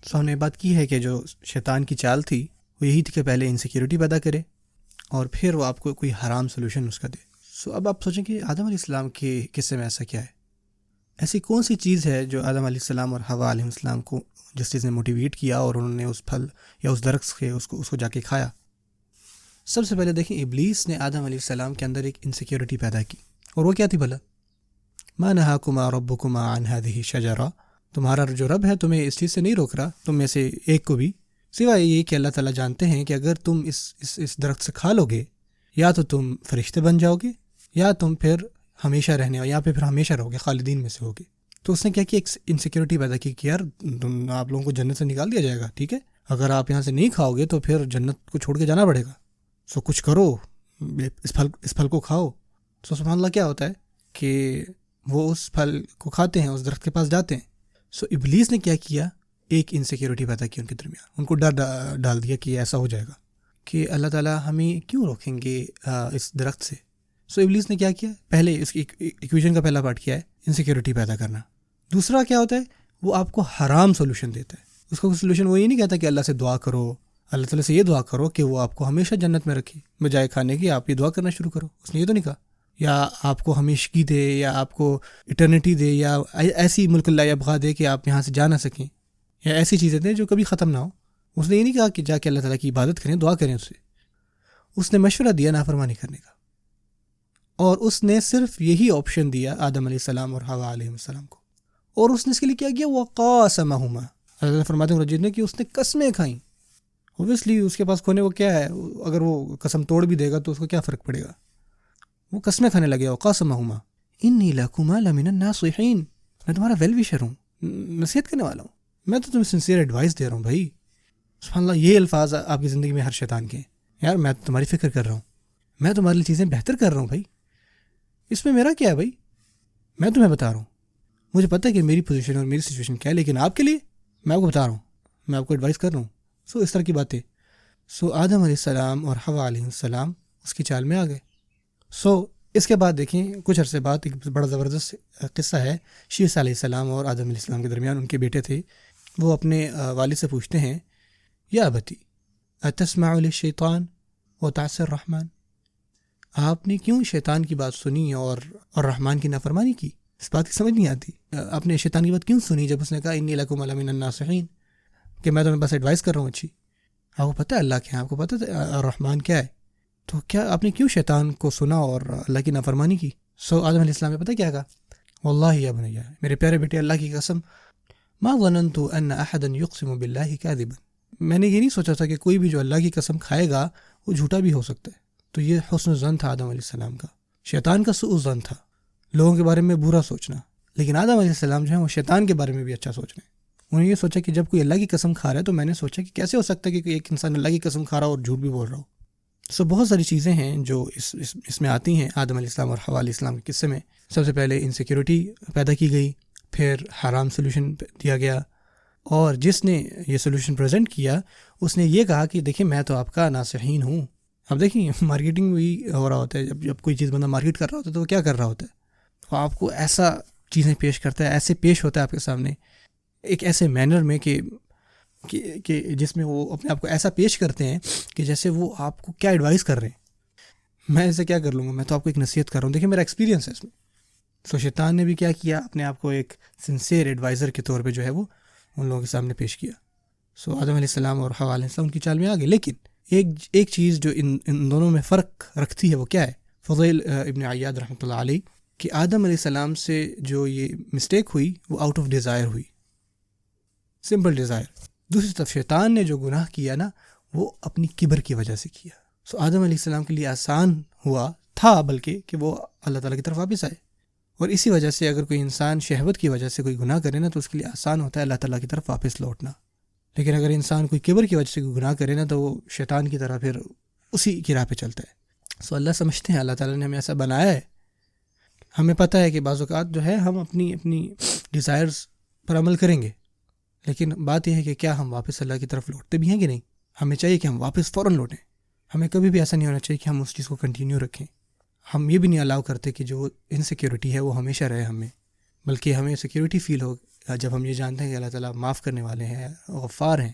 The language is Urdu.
سو ہم نے بات کی ہے کہ جو شیطان کی چال تھی وہ یہی تھی کہ پہلے انسیکیورٹی پیدا کرے اور پھر وہ آپ کو کوئی حرام سولوشن اس کا دے. سو اب آپ سوچیں کہ آدم علیہ السلام کے قصے میں ایسا کیا ہے؟ ایسی کون سی چیز ہے جو آدم علیہ السلام اور حوا علیہ السلام کو جس چیز نے موٹیویٹ کیا اور انہوں نے اس پھل یا اس درخت کے اس کو جا کے کھایا؟ سب سے پہلے دیکھیں، ابلیس نے آدم علیہ السلام کے اندر ایک انسیکیورٹی پیدا کی، اور وہ کیا تھی بھلا؟ ما نہاکما ربکما عن ہذہ الشجرہ، تمہارا جو رب ہے تمہیں اس چیز سے نہیں روک رہا، تم میں سے ایک کو بھی، سوائے یہ کہ اللہ تعالیٰ جانتے ہیں کہ اگر تم اس درخت سے کھا لو گے یا تو تم فرشتے بن جاؤ گے یا تم پھر ہمیشہ رہنے یا پھر ہمیشہ رہو گے، خالدین میں سے ہوگے. تو اس نے کیا کہ ایک انسیکیورٹی پیدا کی کہ یار آپ لوگوں کو جنت سے نکال دیا جائے گا، ٹھیک ہے، اگر آپ یہاں سے نہیں کھاؤ گے تو پھر جنت کو چھوڑ کے جانا پڑے گا، سو کچھ کرو، اس پھل کو کھاؤ. سو سبحان اللہ کیا ہوتا ہے کہ وہ اس پھل کو کھاتے ہیں، اس درخت کے پاس جاتے ہیں. سو ابلیس نے کیا کیا، ایک انسیکیورٹی پیدا کی ان کے درمیان، ان کو ڈر ڈال دیا کہ ایسا ہو جائے گا کہ اللہ تعالیٰ ہمیں کیوں روکیں گے اس درخت سے. سو ابلیس نے کیا کیا، پہلے اس کی ایکویژن کا پہلا پارٹ کیا ہے، انسیکیورٹی پیدا کرنا. دوسرا کیا ہوتا ہے، وہ آپ کو حرام سولوشن دیتا ہے. اس کا سولوشن وہ یہ نہیں کہتا کہ اللہ سے دعا کرو، اللہ تعالیٰ سے یہ دعا کرو کہ وہ آپ کو ہمیشہ جنت میں رکھے، بجائے کھانے کی آپ یہ دعا کرنا شروع کرو. اس نے یہ تو نہیں کہا یا آپ کو ہمیشگی دے یا آپ کو ایٹرنیٹی دے یا ایسی ملک اللہ ابغا دے کہ آپ یہاں سے جا نہ سکیں، یا ایسی چیزیں دیں جو کبھی ختم نہ ہو. اس نے یہ نہیں کہا کہ جا کے اللہ تعالیٰ کی عبادت کریں، دعا کریں اس سے. اس نے مشورہ دیا نافرمانی کرنے کا، اور اس نے صرف یہی آپشن دیا آدم علیہ السلام اور حوا علیہ السلام کو. اور اس نے اس کے لیے کیا کیا، وقاسمہما، اللہ تعالیٰ فرماتے ہیں رجید نے کہ اس نے قسمیں کھائیں. اوبیسلی اس کے پاس کھونے کو کیا ہے، اگر وہ قسم توڑ بھی دے گا تو اس کو کیا فرق پڑے گا، وہ قسمیں کھانے لگے. وقاسمہما انی لکما لمن الناصحین، میں تمہارا ویل وشر ہوں، نصیحت کرنے والا ہوں، میں تو تمہیں سنسیئر ایڈوائس دے رہا ہوں. بھائی سبحان اللہ، یہ الفاظ آپ کی زندگی میں ہر شیطان کے ہیں. یار میں تمہاری فکر کر رہا ہوں، میں تمہارے لیے چیزیں بہتر کر رہا ہوں، بھائی اس میں میرا کیا ہے، بھائی میں تمہیں بتا رہا ہوں، مجھے پتہ ہے کہ میری پوزیشن اور میری سچویشن کیا ہے، لیکن آپ کے لیے میں آپ کو بتا رہا ہوں، میں آپ کو ایڈوائس کر رہا ہوں. سو اس طرح کی باتیں. سو آدم علیہ السلام اور حوا علیہ السلام اس کی چال میں آ گئے. سو اس کے بعد دیکھیں کچھ عرصے بعد ایک بڑا زبردست قصہ ہے شیس علیہ السلام اور آدم علیہ السلام کے درمیان. ان کے بیٹے تھے، وہ اپنے والد سے پوچھتے ہیں، یا ابتی اتسمع للشیطان وتعصی الرحمن، آپ نے کیوں شیطان کی بات سنی اور رحمان کی نافرمانی کی؟ اس بات کی سمجھ نہیں آتی، آپ نے شیطان کی بات کیوں سنی جب اس نے کہا انی لکم لمن الناصحین، کہ میں تمہیں بس ایڈوائس کر رہا ہوں اچھی. آپ کو پتہ ہے اللہ کیا ہے، آپ کو پتہ ہے رحمان کیا ہے، تو کیا آپ نے کیوں شیطان کو سنا اور اللہ کی نافرمانی کی؟ سو آدم علیہ السلام نے پتہ کیا کہا، واللہ یا بنی، میرے پیارے بیٹے اللہ کی قسم، ما ظننت ان احدا یقسم باللہ کاذبا، میں نے یہ نہیں سوچا تھا کہ کوئی بھی جو اللہ کی قسم کھائے گا وہ جھوٹا بھی ہو سکتا ہے. تو یہ حسن ظن تھا آدم علیہ السلام کا. شیطان کا سوء ظن تھا، لوگوں کے بارے میں برا سوچنا، لیکن آدم علیہ السلام جو ہے وہ شیطان کے بارے میں بھی اچھا سوچ رہے ہیں. انہوں نے یہ سوچا کہ جب کوئی اللہ کی قسم کھا رہا ہے تو میں نے سوچا کہ کیسے ہو سکتا ہے کہ ایک انسان اللہ کی قسم کھا رہا ہو اور جھوٹ بھی بول رہا ہو. سو بہت ساری چیزیں ہیں جو اس میں آتی ہیں آدم علیہ السلام اور حوا علیہ السلام کے قصے میں. سب سے پہلے انسیکیورٹی پیدا کی گئی، پھر حرام سولوشن دیا گیا، اور جس نے یہ سولوشن پریزنٹ کیا اس نے یہ کہا کہ دیکھیں میں تو آپ کا ناصحین ہوں. اب دیکھیں مارکیٹنگ بھی ہو رہا ہوتا ہے، جب کوئی چیز بندہ مارکیٹ کر رہا ہوتا ہے تو وہ کیا کر رہا ہوتا ہے، وہ آپ کو ایسا چیزیں پیش کرتا ہے، ایسے پیش ہوتا ہے آپ کے سامنے ایک ایسے مینر میں کہ جس میں وہ اپنے آپ کو ایسا پیش کرتے ہیں کہ جیسے وہ آپ کو کیا ایڈوائس کر رہے ہیں. میں ایسے کیا کر لوں گا، میں تو آپ کو ایک نصیحت کر رہا ہوں، دیکھیں میرا ایکسپیرینس ہے اس میں. سو شیطان نے بھی کیا کیا، اپنے آپ کو ایک سنسیئر ایڈوائزر کے طور پہ جو ہے وہ ان لوگوں کے سامنے پیش کیا. سو آدم علیہ السلام اور حوا علیہ السلام کی چال میں آ گئے. لیکن ایک چیز جو ان دونوں میں فرق رکھتی ہے وہ کیا ہے، فضیل ابن عیاد رحمۃ اللہ علیہ، کہ آدم علیہ السلام سے جو یہ مسٹیک ہوئی وہ آؤٹ آف ڈیزائر ہوئی، سمپل ڈیزائر. دوسری طرف شیطان نے جو گناہ کیا نا وہ اپنی کبر کی وجہ سے کیا. سو آدم علیہ السلام کے لیے آسان ہوا تھا بلکہ کہ وہ اللہ تعالیٰ کی طرف واپس آئے. اور اسی وجہ سے اگر کوئی انسان شہوت کی وجہ سے کوئی گناہ کرے نا تو اس کے لیے آسان ہوتا ہے اللہ تعالیٰ کی طرف واپس لوٹنا. لیکن اگر انسان کوئی کبر کی وجہ سے کوئی گناہ کرے نا تو وہ شیطان کی طرح پھر اسی کی راہ پہ چلتا ہے. سو اللہ سمجھتے ہیں اللہ تعالیٰ نے ہمیں ایسا بنایا ہے. ہمیں پتہ ہے کہ بعض اوقات جو ہے ہم اپنی ڈیزائرز پر عمل کریں گے، لیکن بات یہ ہے کہ کیا ہم واپس اللہ کی طرف لوٹتے بھی ہیں کہ نہیں. ہمیں چاہیے کہ ہم واپس فوراً لوٹیں. ہمیں کبھی بھی ایسا نہیں ہونا چاہیے کہ ہم اس چیز کو کنٹینیو رکھیں. ہم یہ بھی نہیں الاؤ کرتے کہ جو انسیکیورٹی ہے وہ ہمیشہ رہے ہمیں. بلکہ ہمیں سیکیورٹی فیل ہو جب ہم یہ جانتے ہیں کہ اللہ تعالیٰ معاف کرنے والے ہیں، غفار ہیں،